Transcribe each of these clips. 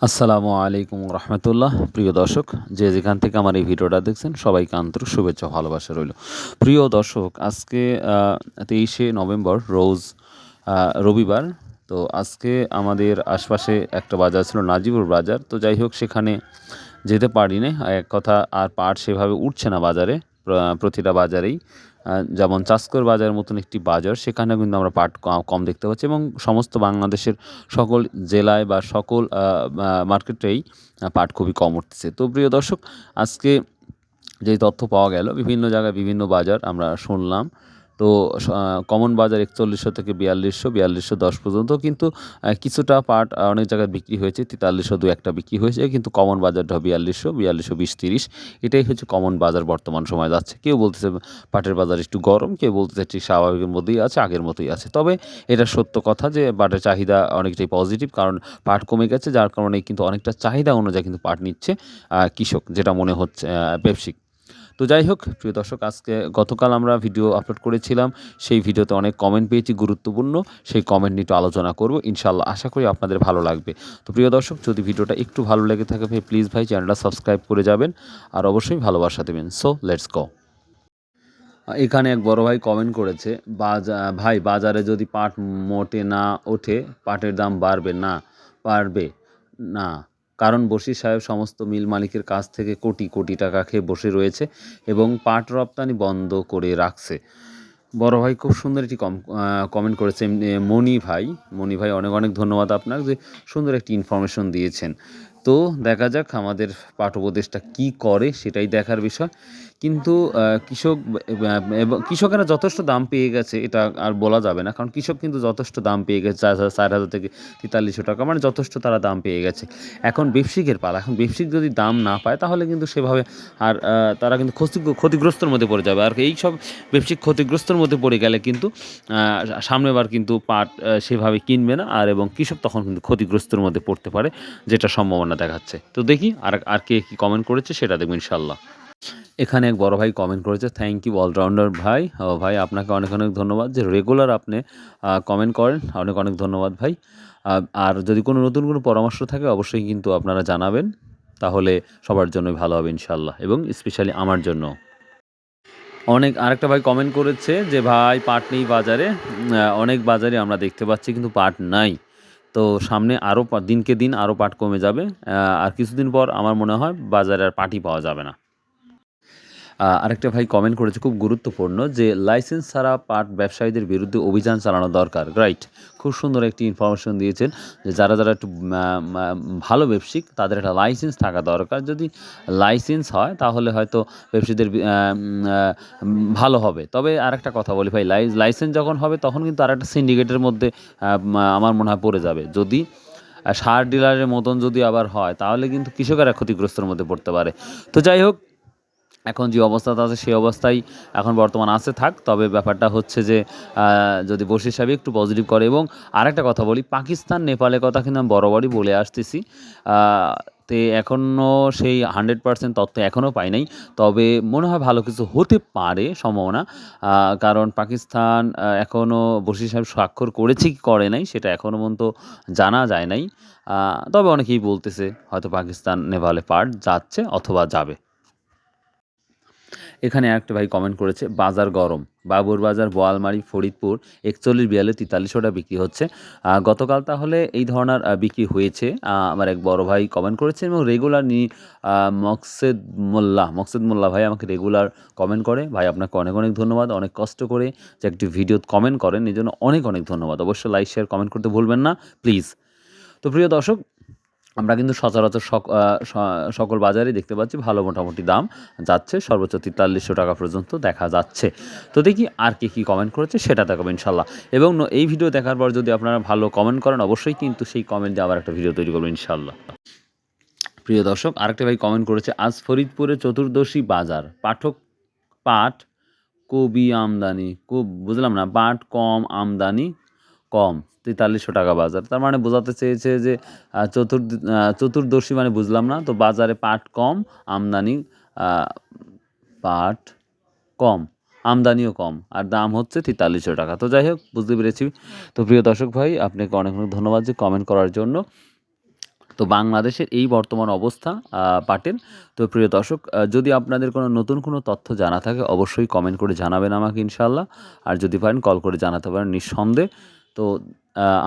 আসসালামু আলাইকুম রহমতুল্লাহ। প্রিয় দর্শক, যে যেখান থেকে আমার এই ভিডিওটা দেখছেন সবাইকে আন্তরিক শুভেচ্ছা ভালোবাসা রইল। প্রিয় দর্শক, আজকে 23শে নভেম্বর রোজ রবিবার। তো আজকে আমাদের আশপাশে একটা বাজার ছিল, নাজিপুর বাজার। তো যাই হোক, সেখানে যেতে পারিনি। এক কথা, আর পাট সেভাবে উঠছে না বাজারে। প্রতিটা বাজারেই যেমন চাষকর বাজারের মতন একটি বাজার, সেখানে কিন্তু আমরা পাট কম দেখতে পাচ্ছি, এবং সমস্ত বাংলাদেশের সকল জেলায় বা সকল মার্কেটেই পাট খুবই কম উঠতেছে। তো প্রিয় দর্শক, আজকে যেই তথ্য পাওয়া গেল, বিভিন্ন জায়গায় বিভিন্ন বাজার আমরা শুনলাম। তো কমন বাজার 4100 থেকে 4200, 4210 পর্যন্ত, কিন্তু কিছুটা পাট অনেক জায়গায় বিক্রি হয়েছে, 4300 দু একটা বিক্রি হয়েছে, কিন্তু কমন বাজারটা 4200, 4220, 30, এটাই হচ্ছে কমন বাজার বর্তমান সময় যাচ্ছে। কেউ বলতেছে পাটের বাজার একটু গরম, কেউ বলতেছে ঠিক স্বাভাবিকের মধ্যেই আছে, আগের মতোই আছে। তবে এটা সত্য কথা যে পাটের চাহিদা অনেকটাই পজিটিভ, কারণ পাট কমে গেছে, যার কারণে কিন্তু অনেকটা চাহিদা অনুযায়ী কিন্তু পাট নিচ্ছে কৃষক, যেটা মনে হচ্ছে ব্যবসায়িক। তো যাই হোক প্রিয় দর্শক, গতকাল আমরা ভিডিও আপলোড করেছিলাম, সেই ভিডিওতে অনেক কমেন্ট পেয়েছি গুরুত্বপূর্ণ। সেই কমেন্ট নিয়ে একটু আলোচনা করব ইনশাল্লাহ, আশা করি আপনাদের ভালো লাগবে। তো প্রিয় দর্শক, যদি ভিডিওটা একটু ভালো লেগে থাকে ভাই, প্লিজ ভাই চ্যানেলটা সাবস্ক্রাইব করে যাবেন, আর অবশ্যই ভালোবাসা দেবেন। So let's go. এখানে এক বড় ভাই কমেন্ট করেছে, ভাই বাজারে যদি পাট মোটে না ওঠে, পাটের দাম পারবে না, কারণ বশির সাহেব সমস্ত মিল মালিকের কাছ থেকে কোটি কোটি টাকা খেয়ে বসে রয়েছে এবং পাট রপ্তানি বন্ধ করে রাখছে। বড় ভাই খুব সুন্দর একটি কমেন্ট করেছে। মনি ভাই অনেক অনেক ধন্যবাদ আপনাকে, যে সুন্দর একটি ইনফরমেশন দিয়েছেন। তো দেখা যাক আমাদের পাঠ উপদেশটা কী করে, সেটাই দেখার বিষয়। কিন্তু কৃষকেরা যথেষ্ট দাম পেয়ে গেছে, এটা আর বলা যাবে না, কারণ কৃষক কিন্তু যথেষ্ট দাম পেয়ে গেছে, 4,000 থেকে 4300 টাকা, মানে যথেষ্ট তারা দাম পেয়ে গেছে। এখন ব্যবসায়িকের পালা। এখন ব্যবসায়িক যদি দাম না পায়, তাহলে কিন্তু সেভাবে আর তারা কিন্তু ক্ষতিগ্রস্তর মধ্যে পড়ে যাবে। আর এই সব ব্যবসায়িক ক্ষতিগ্রস্তর মধ্যে পড়ে গেলে কিন্তু সামনেবার কিন্তু পাট সেভাবে কিনবে না, আর এবং কৃষক তখন কিন্তু ক্ষতিগ্রস্তর মধ্যে পড়তে পারে, যেটা সম্ভাবনা দেখাচ্ছে। তো দেখি আর কে কী কমেন্ট করেছে সেটা দেখবো ইনশাল্লাহ। এখানে এক বড় ভাই কমেন্ট করেছে, থ্যাংক ইউ অলরাউন্ডার ভাই। ভাই আপনাকে অনেক অনেক ধন্যবাদ, যে রেগুলার আপনি কমেন্ট করেন, অনেক অনেক ধন্যবাদ ভাই। আর যদি কোনো নতুন কোনো পরামর্শ থাকে, অবশ্যই কিন্তু আপনারা জানাবেন, তাহলে সবার জন্যই ভালো হবে ইনশাল্লাহ, এবং স্পেশালি আমার জন্য। আরেকটা ভাই কমেন্ট করেছে যে ভাই পাট নেই বাজারে। অনেক বাজারে আমরা দেখতে পাচ্ছি, কিন্তু পাট নাই। তো সামনে আরও দিনকে দিন আরও পাট কমে যাবে, আর কিছুদিন পর আমার মনে হয় বাজারে আর পাটই পাওয়া যাবে না। আরেকটা ভাই কমেন্ট করেছে, খুব গুরুত্বপূর্ণ, যে লাইসেন্স ছাড়া পাট ব্যবসায়ীদের বিরুদ্ধে অভিযান চালানো দরকার। রাইট, খুব সুন্দর একটি ইনফরমেশন দিয়েছেন, যে যারা যারা একটু ভালো ব্যবসায়িক, তাদের একটা লাইসেন্স থাকা দরকার। যদি লাইসেন্স হয়, তাহলে হয়তো ব্যবসায়ীদের ভালো হবে। তবে আরেকটা কথা বলি ভাই, লাইসেন্স যখন হবে, তখন কিন্তু আরেকটা সিন্ডিকেটের মধ্যে আমার মনে হয় পড়ে যাবে। যদি সার ডিলারের মতন যদি আবার হয়, তাহলে কিন্তু কৃষকেরা ক্ষতিগ্রস্তের মধ্যে পড়তে পারে। তো যাই হোক, এখন যে অবস্থাটা আছে সেই অবস্থায় এখন বর্তমান আছে, থাক। তবে ব্যাপারটা হচ্ছে যে যদি বশির সাহেব একটু পজিটিভ করে। এবং আরেকটা কথা বলি, পাকিস্তান নেপালের কথা কিন্তু আমি বরাবরই বলে আসতেছি। তে এখনও সেই 100% তথ্য এখনও পাই নাই। তবে মনে হয় ভালো কিছু হতে পারে সম্ভাবনা, কারণ পাকিস্তান এখনও বশির সাহেব স্বাক্ষর করেছে কি করে নাই, সেটা এখনও পর্যন্ত জানা যায় নাই। তবে অনেকেই বলতেছে হয়তো পাকিস্তান নেপালে পাট যাচ্ছে অথবা যাবে। এখানে একটা ভাই কমেন্ট করেছে, বাজার গরম, বাবুর বাজার, বোয়ালমারি, ফরিদপুর 41, 42, 4300 বিক্রি হচ্ছে। গতকাল তাহলে এই ধরনের বিক্রি হয়েছে। আমার এক বড় ভাই কমেন্ট করেছে, এবং রেগুলার মকসেদ মোল্লা ভাই আমাকে রেগুলার কমেন্ট করে। ভাই আপনাকে অনেক অনেক ধন্যবাদ, অনেক কষ্ট করে যে একটি ভিডিও কমেন্ট করেন, এই জন্য অনেক অনেক ধন্যবাদ। অবশ্যই লাইক শেয়ার কমেন্ট করতে ভুলবেন না প্লিজ। তো প্রিয় দর্শক, আমরা কিন্তু সচরাচর সকল বাজারেই দেখতে পাচ্ছি ভালো মোটামুটি দাম যাচ্ছে, সর্বোচ্চ 4300 টাকা পর্যন্ত দেখা যাচ্ছে। তো দেখি আর কী কমেন্ট করেছে সেটা দেখাবো ইনশাল্লাহ। এবং এই ভিডিও দেখার পর যদি আপনারা ভালো কমেন্ট করেন, অবশ্যই কিন্তু সেই কমেন্ট দিয়ে আবার একটা ভিডিও তৈরি করবো ইনশাল্লাহ। প্রিয় দর্শক, আরেকটা ভাই কমেন্ট করেছে, আজ ফরিদপুরে চতুর্দশী বাজার, পাট কবি আমদানি, বুঝলাম না, পাট কম আমদানি কম, 4300 টাকা বাজার। তার মানে বোঝাতে চেয়েছে যে চতুর্দশী মানে বুঝলাম না। তো বাজারে পাট কম, আমদানি পাট কম, আমদানিও কম, আর দাম হচ্ছে 4300 টাকা। তো যাই হোক, বুঝতে পেরেছি। তো প্রিয় দর্শক ভাই, আপনাকে অনেক অনেক ধন্যবাদ যে কমেন্ট করার জন্য। তো বাংলাদেশের এই বর্তমান অবস্থা পাটের। তো প্রিয় দর্শক, যদি আপনাদের কোনো নতুন কোনো তথ্য জানা থাকে অবশ্যই কমেন্ট করে জানাবেন আমাকে ইনশাআল্লাহ। আর যদি পারেন কল করে জানাতে পারেন নিঃসন্দেহে। তো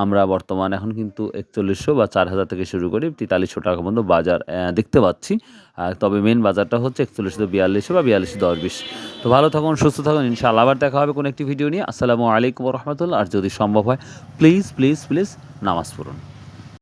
আমরা বর্তমানে এখন কিন্তু ৪১০০ বা ৪,০০০ থেকে শুরু করে ৪৩০০ টাকা পর্যন্ত বাজার দেখতে পাচ্ছি। তবে মেন বাজারটা হচ্ছে ৪১০০-৪২০০ বা ৪২-১০-২০। তো ভালো থাকুন, সুস্থ থাকুন, ইনশাআল্লাহ আবার দেখা হবে কোনো একটি ভিডিও নিয়ে। আসসালামু আলাইকুম ওয়া রাহমাতুল্লাহ। আর যদি সম্ভব হয় প্লিজ প্লিজ প্লিজ নামাজ পড়ুন।